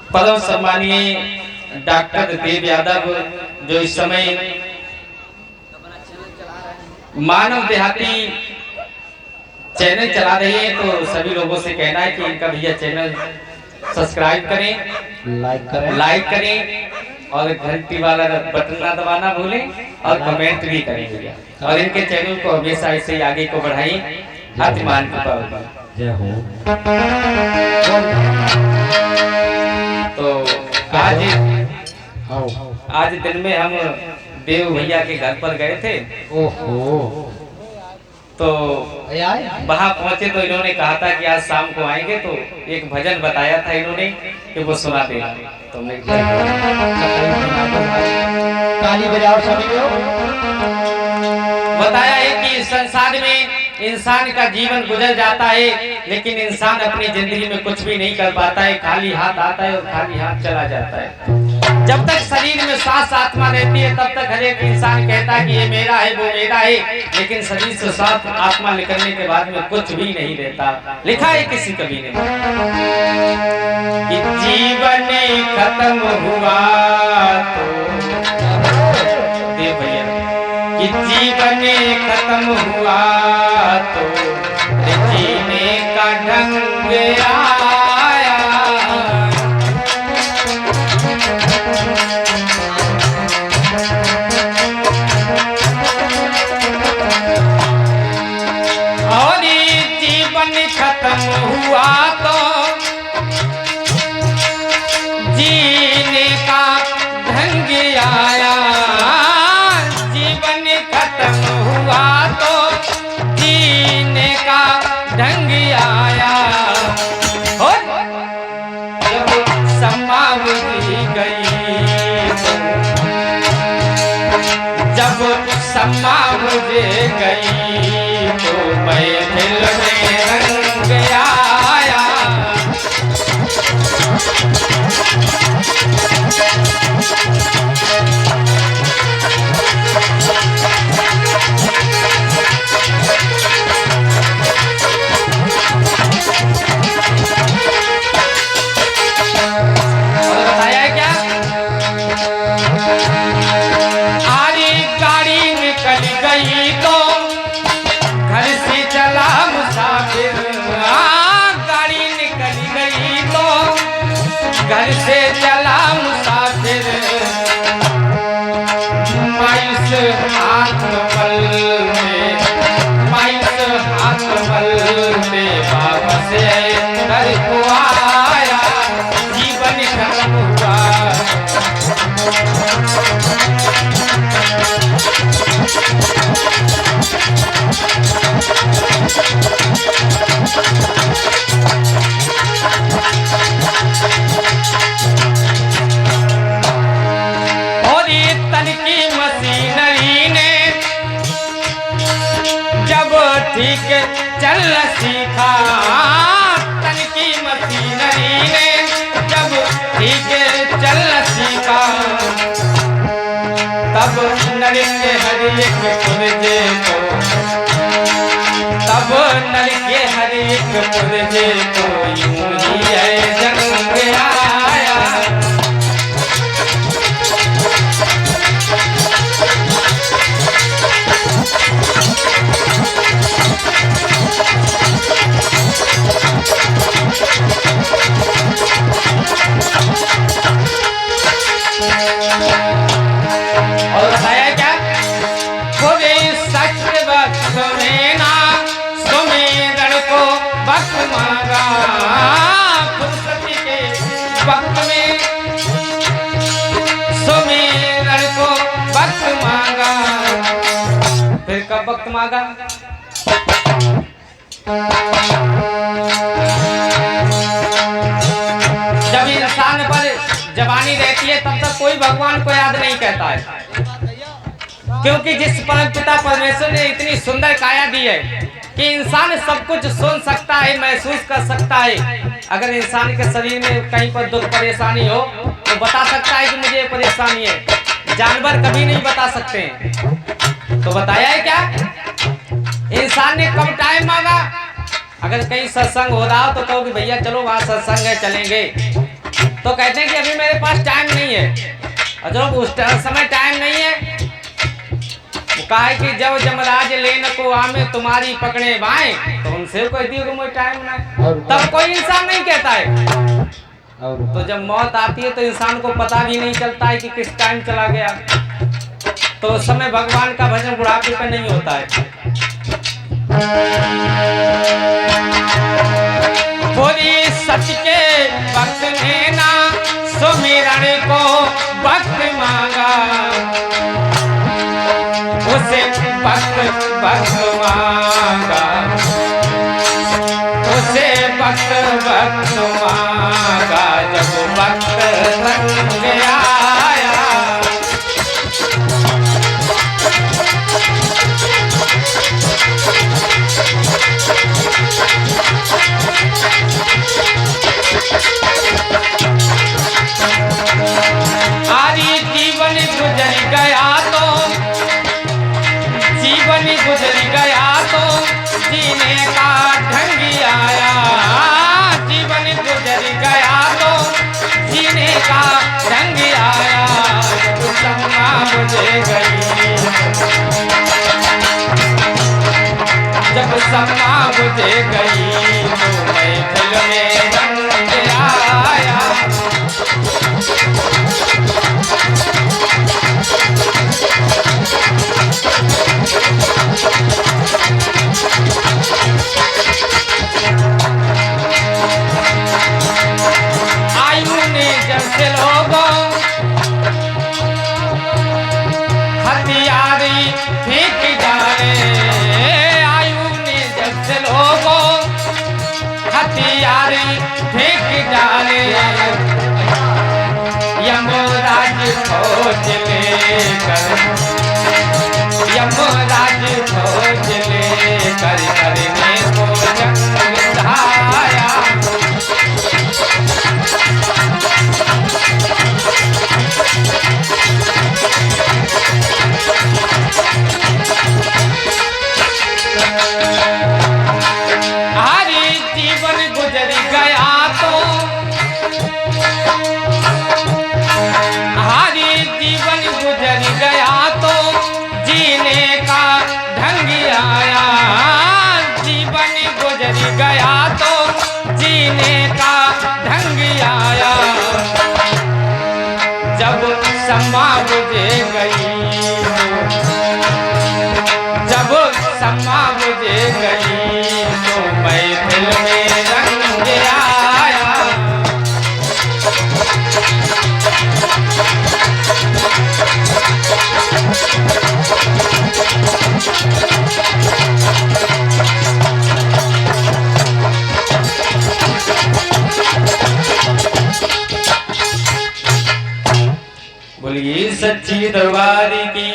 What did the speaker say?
परम सम्मानीय डॉक्टर देव यादव जो इस समय मानव देहाती चैनल चला रही है, तो सभी लोगों से कहना है कि इनका भैया चैनल सब्सक्राइब करें, लाइक करें और घंटी वाला बटन ना दबाना भूलें और कमेंट भी करें भैया। और इनके चैनल को हमेशा ऐसे ही आगे को बढ़ाएं। अतिमान कृपा जय हो। तो आज दिन में हम देव भैया के घर पर गए थे। ओहो। तो वहां पहुंचे तो इन्होंने कहा था कि आज शाम को आएंगे, तो एक भजन बताया था इन्होंने कि वो सुना देगा। तुमने ताली बजाओ सभी लोग। बताया है कि संसार में इंसान का जीवन गुजर जाता है, लेकिन इंसान अपनी जिंदगी में कुछ भी नहीं कर पाता है। खाली हाथ आता है और खाली हाथ चला जाता है। जब तक शरीर में सांस आत्मा रहती है तब तक हर एक इंसान कहता है कि ये मेरा है, वो मेरा है, लेकिन शरीर से सांस आत्मा निकलने के बाद में कुछ भी नहीं रहता। लिखा है किसी कवि ने कि जीवन खत्म हुआ तो देव भैया कि जीवन खत्म हुआ तो जीने का ढंग आया। और जीवन खत्म हुआ तो जीने का ढंग आया। जीवन खत्म हुआ तो जीने का ढंग आया। और जब समावरी गई, जब समावरी गई तो मैं दिल में रंग आया। घर से चला मुसाफिर मायूस हाथ पल में, मायूस हाथ पल में वापस घर को आया। जीवन खत्म हुआ ठीक चल सीखा। तन की मशीनरी ने जब ठीक चल सीखा, तब नर के हर एक पुरजे को, तब नर के हर एक पुरजे को यूं ही है जंग आया। और बताया क्या खुदे सत्य वक्त में ना सुमेरन को वक्त मांगा। फुर्सती के वक्त में सुमेरन को वक्त मांगा। फिर कब वक्त मांगा? जब इंसान पर जवानी रहती है तब तक कोई भगवान को याद नहीं करता है, क्योंकि जिस परम पिता परमेश्वर ने इतनी सुंदर काया दी है कि इंसान सब कुछ सुन सकता है, महसूस कर सकता है। अगर इंसान के शरीर में कहीं पर दुख परेशानी हो तो बता सकता है कि मुझे ये परेशानी है। जानवर कभी नहीं बता सकते हैं। तो बताया है क्या इंसान ने कब टाइम मांगा? अगर कहीं सत्संग हो रहा हो तो कहो कि भैया चलो वहां सत्संग है चलेंगे, तो कहते हैं कि अभी मेरे पास टाइम नहीं है। और जब उस समय टाइम नहीं है, वो कहा कि जब जमराज लेने को आमे तुम्हारी पकड़े बाएं, तो उनसे कहती है कि मुझे टाइम नहीं। तब कोई इंसान नहीं कहता है। तो जब मौत आती है तो इंसान को पता भी नहीं चलता है कि किस टाइम चला गया। तो उस समय भगवान का भजन बुढ़ापे पे नहीं होता है। पूरी सच के वक्त में ना सुमिरन को वक्त मांगा, उसे वक्त वक्त मांगा, उसे वक्त वक्त मांगा। जब वक्त बन गया आरी जीवन गुजर गया तो, जीवन गुजर गया तो जीने का ढंग आया। जीवन गुजर गया तो जीने का ढंग आया। जब समा बुझ गई, जब समा बुझ गई तो महफिल में रंग आया। आयु ने जब से लोगों हथियारी फेंक डाले, आयु ने जब से लोगों हथियारी फेंक डाले। यमराज फौज लेकर, यमराज फौज लेकर करने को जंग आया। हरी जीवन गुजर गया तो, हरी जीवन गुजर गया तो जीने का ढंग आया। जीवन गुजर गया तो जीने का ढंग आया। जब समा बुझ गई, जब समा बुझ गई तो महफिल में रंग आया। बोलिए सच्ची दरबार की।